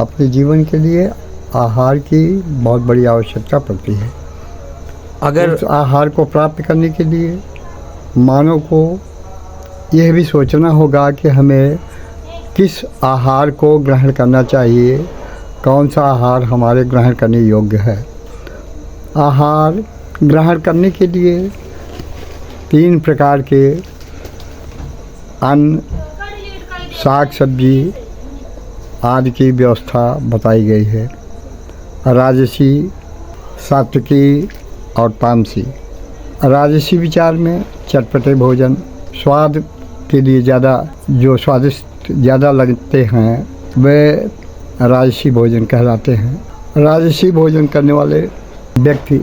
अपने जीवन के लिए आहार की बहुत बड़ी आवश्यकता पड़ती है। अगर उस आहार को प्राप्त करने के लिए मानव को यह भी सोचना होगा कि हमें किस आहार को ग्रहण करना चाहिए, कौन सा आहार हमारे ग्रहण करने योग्य है। आहार ग्रहण करने के लिए 3 प्रकार के अन्न, साग सब्जी आदि की व्यवस्था बताई गई है। राजसी, सात्विकी और तामसी। राजसी विचार में चटपटे भोजन, स्वाद के लिए जो स्वादिष्ट ज़्यादा लगते हैं वे राजसी भोजन कहलाते हैं। राजसी भोजन करने वाले व्यक्ति,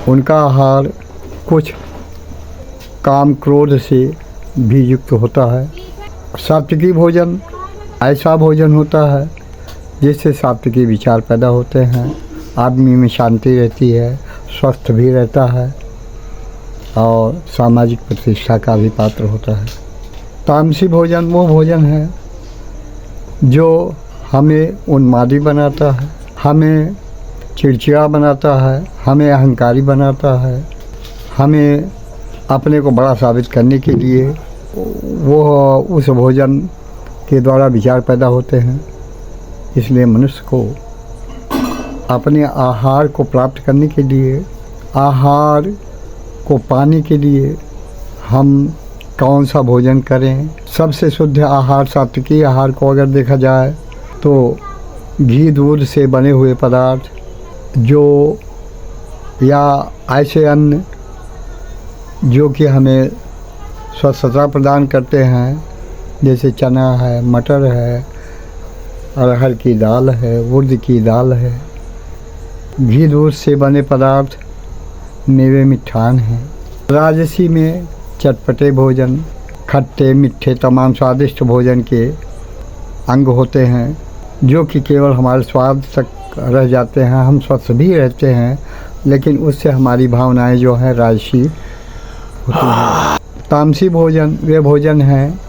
उनका आहार कुछ काम क्रोध से भी युक्त होता है। सात्विकी भोजन ऐसा भोजन होता है जिससे सात्विकी विचार पैदा होते हैं, आदमी में शांति रहती है, स्वस्थ भी रहता है और सामाजिक प्रतिष्ठा का भी पात्र होता है। तामसी भोजन वो भोजन है जो हमें उन्मादी बनाता है, हमें चिड़चिड़ा बनाता है, हमें अहंकारी बनाता है, हमें अपने को बड़ा साबित करने के लिए वो उस भोजन के द्वारा विचार पैदा होते हैं। इसलिए मनुष्य को अपने आहार को प्राप्त करने के लिए, आहार को पाने के लिए हम कौन सा भोजन करें। सबसे शुद्ध आहार सात्विकी आहार को अगर देखा जाए तो घी दूध से बने हुए पदार्थ जो या ऐसे अन्न जो कि हमें स्वस्थता प्रदान करते हैं, जैसे चना है, मटर है, अरहर की दाल है, उड़द की दाल है। घी दूध से बने पदार्थ मेवे मिठान हैं। राजसी में चटपटे भोजन, खट्टे मीठे तमाम स्वादिष्ट भोजन के अंग होते हैं जो कि केवल हमारे स्वाद तक रह जाते हैं। हम स्वस्थ भी रहते हैं लेकिन उससे हमारी भावनाएं जो हैं राजसी होती हैं। तामसी भोजन वे भोजन हैं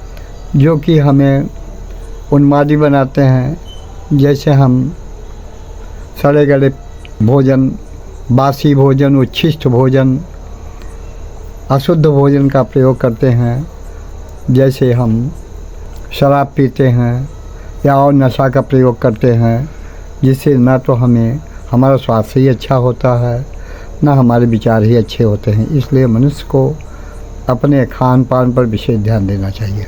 जो कि हमें उन्मादी बनाते हैं, जैसे हम सड़े गले भोजन, बासी भोजन, उच्छिष्ट भोजन, अशुद्ध भोजन का प्रयोग करते हैं। जैसे हम शराब पीते हैं या और नशा का प्रयोग करते हैं, जिससे ना तो हमें हमारा स्वास्थ्य ही अच्छा होता है, ना हमारे विचार ही अच्छे होते हैं। इसलिए मनुष्य को अपने खान पान पर विशेष ध्यान देना चाहिए।